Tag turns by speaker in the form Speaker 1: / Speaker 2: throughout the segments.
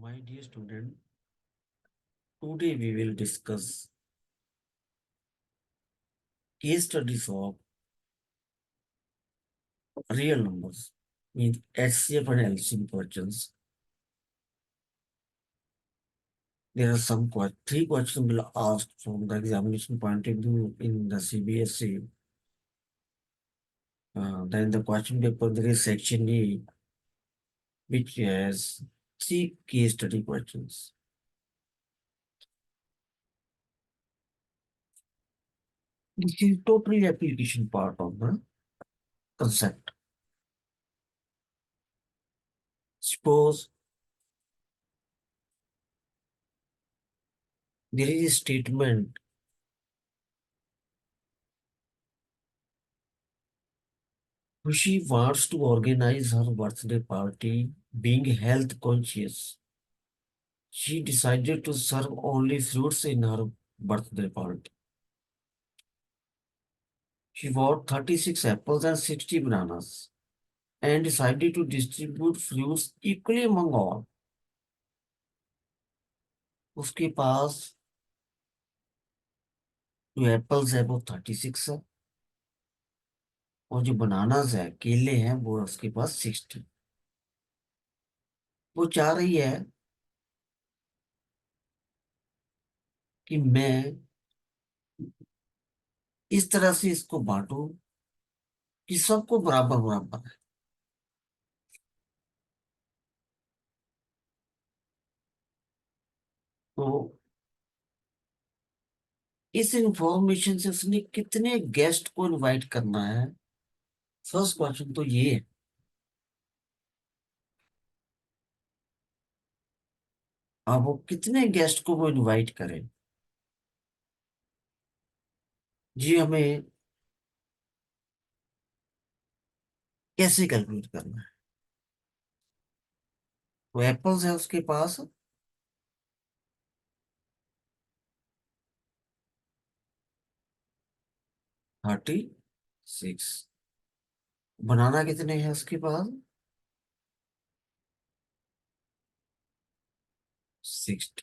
Speaker 1: My dear student, today we will discuss case studies of real numbers, means HCF and LCM questions. There are three questions will asked from the examination point of view in the CBSE. Then the question paper there is section E, which has three case study questions. This is totally application part of the concept. Suppose there is a statement she wants to organize her birthday party being health conscious. She decided to serve only fruits in her birthday party. She bought 36 apples and 60 bananas and decided to distribute fruits equally among all. उसके पास जो apples है वो 36 है और जो bananas है केले हैं वो उसके पास 60। वो चाह रही है कि मैं इस तरह से इसको बांटूं कि सबको बराबर बराबर है। तो इस इंफॉर्मेशन से उसने कितने गेस्ट को इनवाइट करना है, फर्स्ट क्वेश्चन तो ये है। अब वो कितने गेस्ट को वो इनवाइट करे, जी हमें कैसे कैलकुलेट करना है। तो एप्पल्स है उसके पास 36, बनाना कितने हैं उसके पास 60।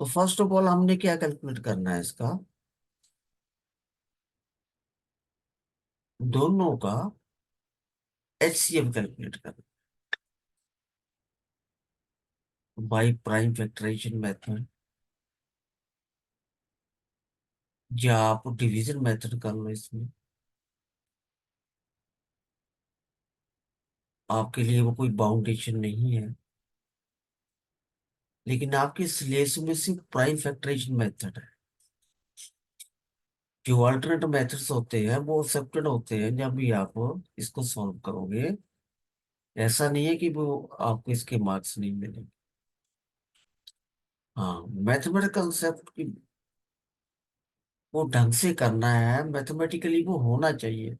Speaker 1: तो फर्स्ट ऑफ ऑल हमने क्या कैलकुलेट करना है इसका, दोनों का HCF कैलकुलेट करना बाई प्राइम फैक्टराइजेशन मेथड, या आप डिवीजन मेथड कर लो। इसमें आपके लिए वो कोई बाउंडेशन नहीं है, लेकिन आपके सिलेबस में सिर्फ प्राइम फैक्टराइजेशन मेथड है। जो अल्टरनेट मेथड्स होते हैं वो एक्सेप्टेड होते हैं जब भी आप इसको सॉल्व करोगे। ऐसा नहीं है कि वो आपको इसके मार्क्स नहीं मिलेंगे। हाँ, मैथमेटिकल कंसेप्ट की वो ढंग से करना है, मैथमेटिकली वो होना चाहिए।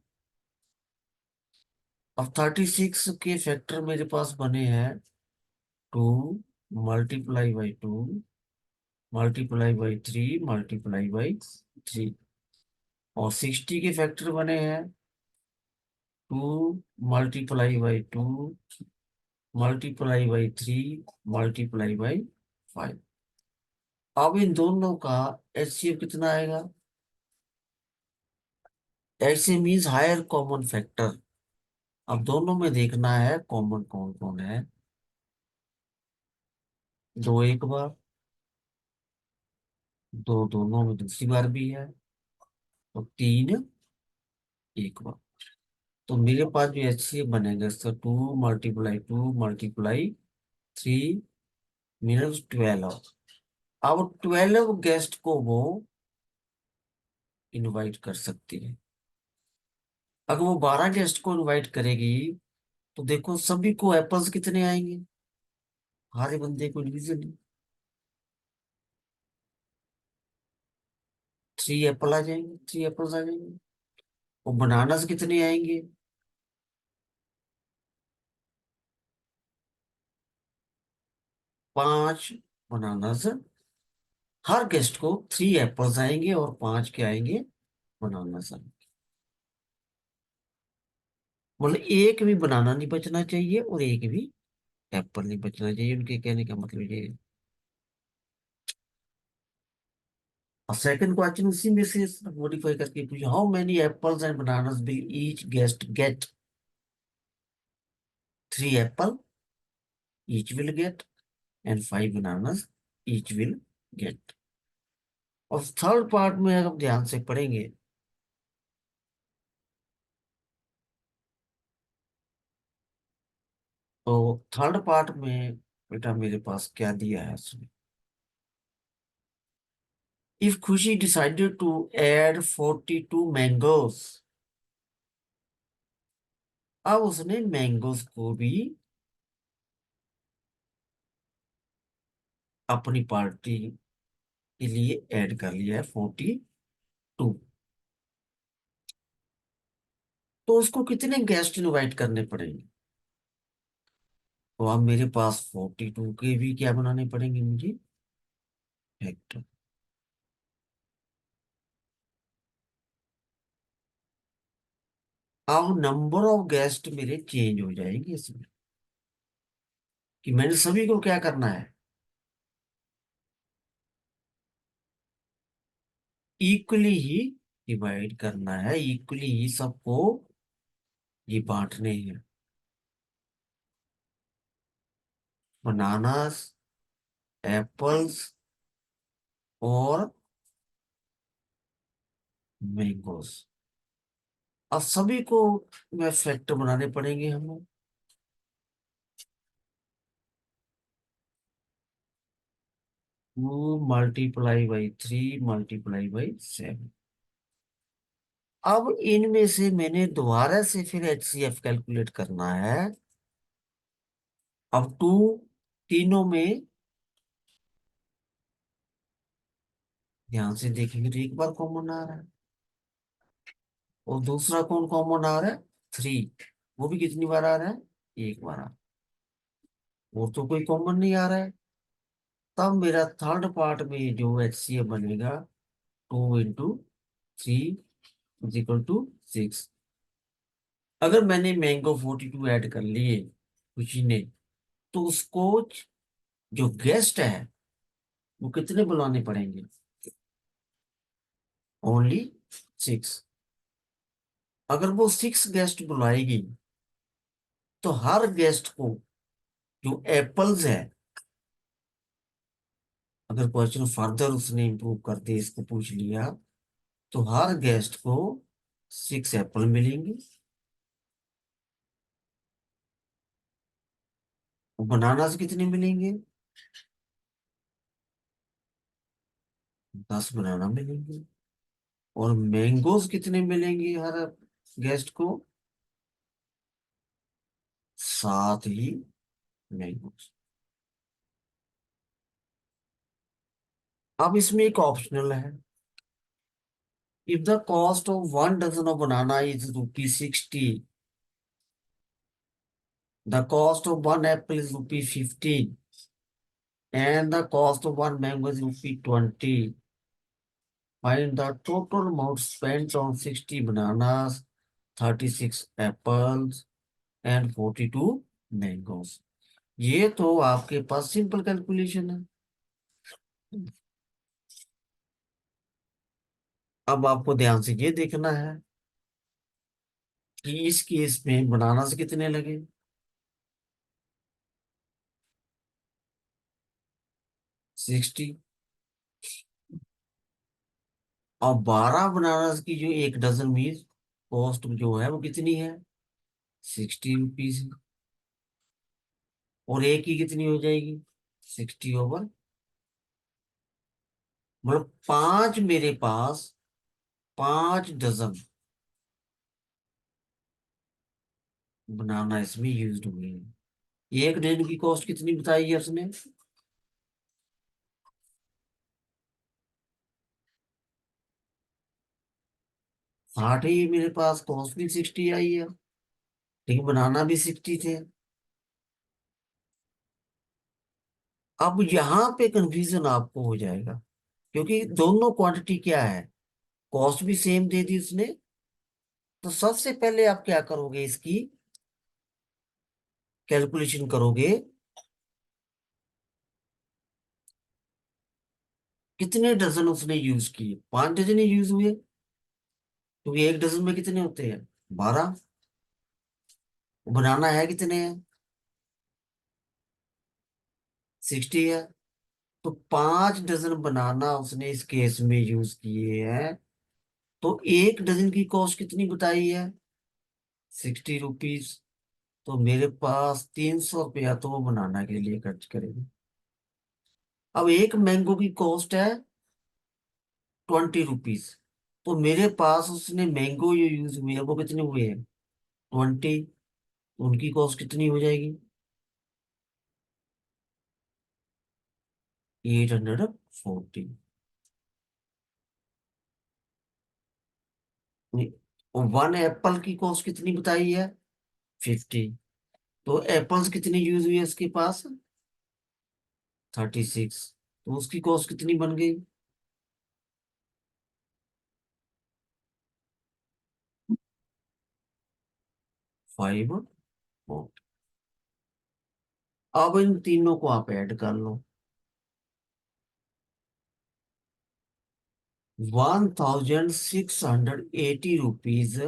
Speaker 1: अब 36 के फैक्टर मेरे पास बने हैं 2 multiply by 2 multiply by 3 multiply by 3, और 60 के फैक्टर बने हैं 2 multiply by 2 multiply by 3 multiply by 5। अब इन दोनों का HCF कितना आएगा, HCF means higher common factor. अब दोनों में देखना है कॉमन कौन कौन है। दो एक बार, दो दोनों में दूसरी बार भी है, तो तीन एक बार। तो मेरे पास जो HCF बनेगा इसका 2 × 2 × 3 मीनस 12। अब 12 गेस्ट को वो इनवाइट कर सकती है। अगर वो 12 गेस्ट को इनवाइट करेगी तो देखो सभी को एप्पल्स कितने आएंगे, हर बंदे को इंडिविजुअली 3 एप्पल आ जाएंगे, 3 एप्पल्स आ जाएंगे। और बनानास कितने आएंगे, 5 बनानास। हर गेस्ट को 3 एप्पल्स आएंगे और 5 के आएंगे बनानास आएंगे। मतलब एक भी बनाना नहीं बचना चाहिए और एक भी एप्पल नहीं बचना चाहिए, उनके कहने का मतलब ये है। और सेकंड क्वेश्चन उसी में से मॉडिफाई करके पूछे, how many apples and bananas will each guest get? 3 apple each will get, and 5 bananas each will get. और थर्ड पार्ट में अगर आप ध्यान से पढ़ेंगे, तो थर्ड पार्ट में बेटा मेरे पास क्या दिया है उसमें, इफ खुशी डिसाइडेड टू एड 42 मैंगोज, अब उसने मैंगोज को भी अपनी पार्टी के लिए ऐड कर लिया है 42। तो उसको कितने गेस्ट इनवाइट करने पड़ेंगे? तो अब मेरे पास 42 के भी क्या बनाने पड़ेंगे मुझे, फैक्टर। अब नंबर ऑफ गेस्ट मेरे चेंज हो जाएंगे इसमें, कि मैंने सभी को क्या करना है, इक्वली ही डिवाइड करना है, इक्वली ही सबको ये बांटने हैं। बनानास, एप्पल्स और मैंगोस, अब सभी को मैं फैक्टर बनाने पड़ेंगे हमें। 2 × 3 × 7। अब इनमें से मैंने दोबारा से फिर HCF कैलकुलेट करना है। अब टू तीनों में ध्यान से देखेंगे तो एक बार कॉमन आ रहा है, और दूसरा कौन कॉमन आ रहा है, 3, वो भी कितनी बार आ रहा है, एक बार आ रहा है। वो तो कोई कॉमन नहीं आ रहा है। तब मेरा थर्ड पार्ट में जो HCF बनेगा, 2 × 3 इज इक्वल टू 6। अगर मैंने मैंगो 42 ऐड कर लिए खुशी ने, तो उसको जो गेस्ट है वो कितने बुलाने पड़ेंगे, ओनली 6। अगर वो 6 गेस्ट बुलाएगी, तो हर गेस्ट को जो एप्पल्स है, अगर क्वेश्चन फर्दर उसने इंप्रूव कर दे, इसको पूछ लिया, तो हर गेस्ट को 6 एप्पल मिलेंगे। और बनानास कितने मिलेंगे, 10 बनाना मिलेंगे। और मैंगोज कितने मिलेंगे हर गेस्ट को, 7 ही मैंगोज। अब इसमें एक ऑप्शनल है, if the cost of 1 dozen of banana is ₹60, the cost of 1 apple is ₹15, and the cost of 1 mango is ₹20. Find the total amount spent on 60 bananas, 36 apples and 42 mangoes. ये तो आपके पास simple calculation है। अब आपको ध्यान से ये देखना है कि इस केस में बनाना कितने लगे, 60। और 12 बनाना की जो एक डजन मीन्स कॉस्ट जो है वो कितनी है, ₹60 है। और एक की कितनी हो जाएगी, 60/, मतलब 5 मेरे पास 5 डजन बनाना इसमें यूज हुए हैं। एक डजन की कॉस्ट कितनी बताई है उसने, 60 ही मेरे पास, कॉस्ट भी 60 आई है, लेकिन बनाना भी 60 थे। अब यहाँ पे कंफ्यूजन आपको हो जाएगा, क्योंकि दोनों क्वांटिटी क्या है, कॉस्ट भी सेम दे दी उसने। तो सबसे पहले आप क्या करोगे, इसकी कैलकुलेशन करोगे, कितने डजन उसने यूज किए? 5 डजन ही यूज हुए, क्योंकि एक डजन में कितने होते हैं? 12। बनाना है कितने हैं? 60 है। तो 5 डजन बनाना उसने इस केस में यूज किए हैं। तो एक डजन की कॉस्ट कितनी बताई है? 60 रुपीज। तो मेरे पास 300 रुपया तो वो बनाना के लिए खर्च करेगी। अब एक मैंगो की कॉस्ट है 20 रुपीज। तो मेरे पास उसने मैंगो जो यूज हुए हैं वो कितने हुए हैं? 20। उनकी कॉस्ट कितनी हो जाएगी? 840। 1 एप्पल की कॉस्ट कितनी बताई है? 50। तो एप्पल्स कितनी यूज हुई है उसके पास? 36। तो उसकी कॉस्ट कितनी बन गई? 5। अब इन तीनों को आप ऐड कर लो। 1680 रुपीज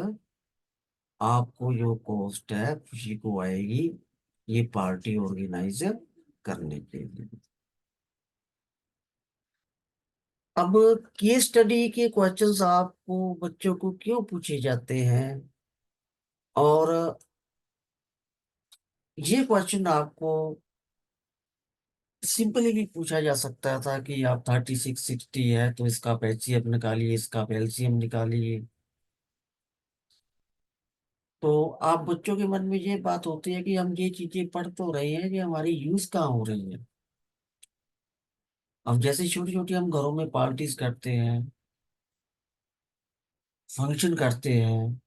Speaker 1: आपको जो कॉस्ट है खुशी को आएगी ये पार्टी ऑर्गेनाइज करने के लिए। अब केस स्टडी के क्वेश्चंस आपको बच्चों को क्यों पूछे जाते हैं? और ये क्वेश्चन आपको सिंपली भी पूछा जा सकता था कि आप 3660 है तो इसका आप HCF निकालिए, इसका आप LCM निकालिए। तो आप बच्चों के मन में ये बात होती है कि हम ये चीजें पढ़ तो रहे हैं कि हमारी यूज कहाँ हो रही है। अब जैसे छोटी छोटी हम घरों में पार्टीज करते हैं, फंक्शन करते हैं,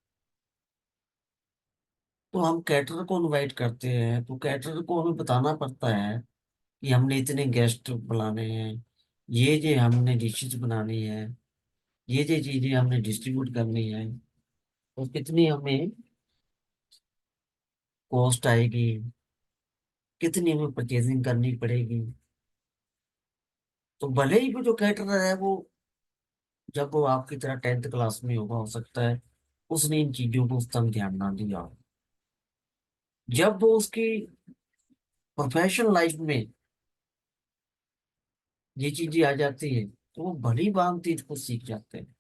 Speaker 1: तो हम कैटरर को इनवाइट करते हैं, तो कैटरर को हमें बताना पड़ता है कि हमने इतने गेस्ट बुलाने हैं, ये हमने डिशेज बनानी है, ये चीजें हमने डिस्ट्रीब्यूट करनी है। तो कितनी हमें कॉस्ट आएगी, कितनी हमें परचेजिंग करनी पड़ेगी। तो भले ही वो जो कैटरर है वो, जब वो आपकी तरह 10th क्लास में होगा, हो सकता है उसने इन चीजों को उस तक ध्यान ना दिया हो। जब वो उसकी प्रोफेशनल लाइफ में ये चीजें आ जाती है तो वो भली भांति इसको सीख जाते हैं।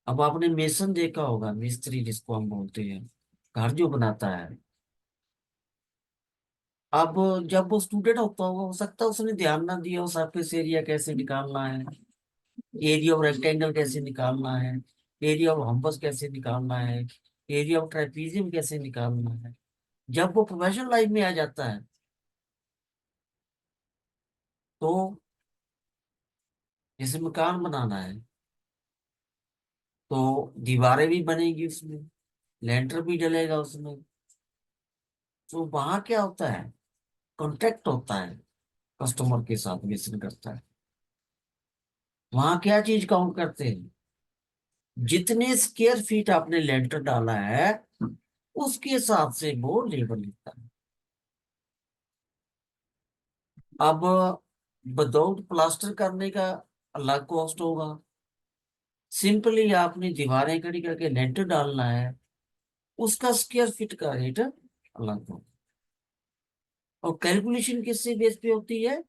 Speaker 1: अब आपने मेसन देखा होगा, मिस्त्री जिसको हम बोलते हैं, घर जो बनाता है। अब जब वो स्टूडेंट होता होगा, हो सकता है उसने ध्यान ना दिया हो सरफेस एरिया कैसे निकालना है, एरिया ऑफ रेक्टेंगल कैसे निकालना है, एरिया ऑफ हम्बस कैसे निकालना है, एरिया ऑफ ट्रापेजियम कैसे निकालना है। जब वो प्रोफेशनल लाइफ में आ जाता है तो जैसे मकान बनाना है तो दीवारें भी बनेगी उसमें, लेंटर भी डलेगा उसमें। तो वहां क्या होता है? कॉन्ट्रैक्ट होता है, कस्टमर के साथ मिशन करता है। वहां क्या चीज काउंट करते हैं? जितने स्क्वायर फीट आपने लेंटर डाला है उसके हिसाब से वो लेबर लेता है। अब विदाउट प्लास्टर करने का अलग कॉस्ट होगा, सिंपली आपने दीवारें खड़ी करके लेंटर डालना है उसका स्क्वायर फीट का रेट अलग होगा। और कैलकुलेशन किससे बेस पे होती है?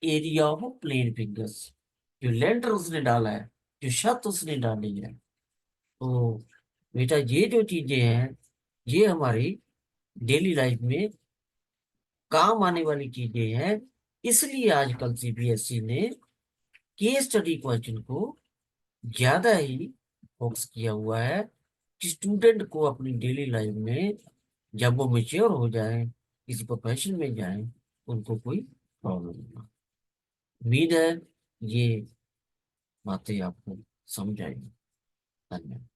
Speaker 1: एरिया ऑफ प्लेन फिंगर्स, जो लेंटर उसने डाला है, जो छत उसने डाली है। तो बेटा ये जो चीजें हैं ये हमारी डेली लाइफ में काम आने वाली चीजें हैं। इसलिए आजकल CBSE ने केस स्टडी क्वेश्चन को ज्यादा ही फोकस किया हुआ है कि स्टूडेंट को अपनी डेली लाइफ में जब वो मेच्योर हो जाए, किसी प्रोफेशन में जाए, उनको कोई प्रॉब्लम ना। उम्मीद है ये बातें आपको समझ आएगी। धन्यवाद।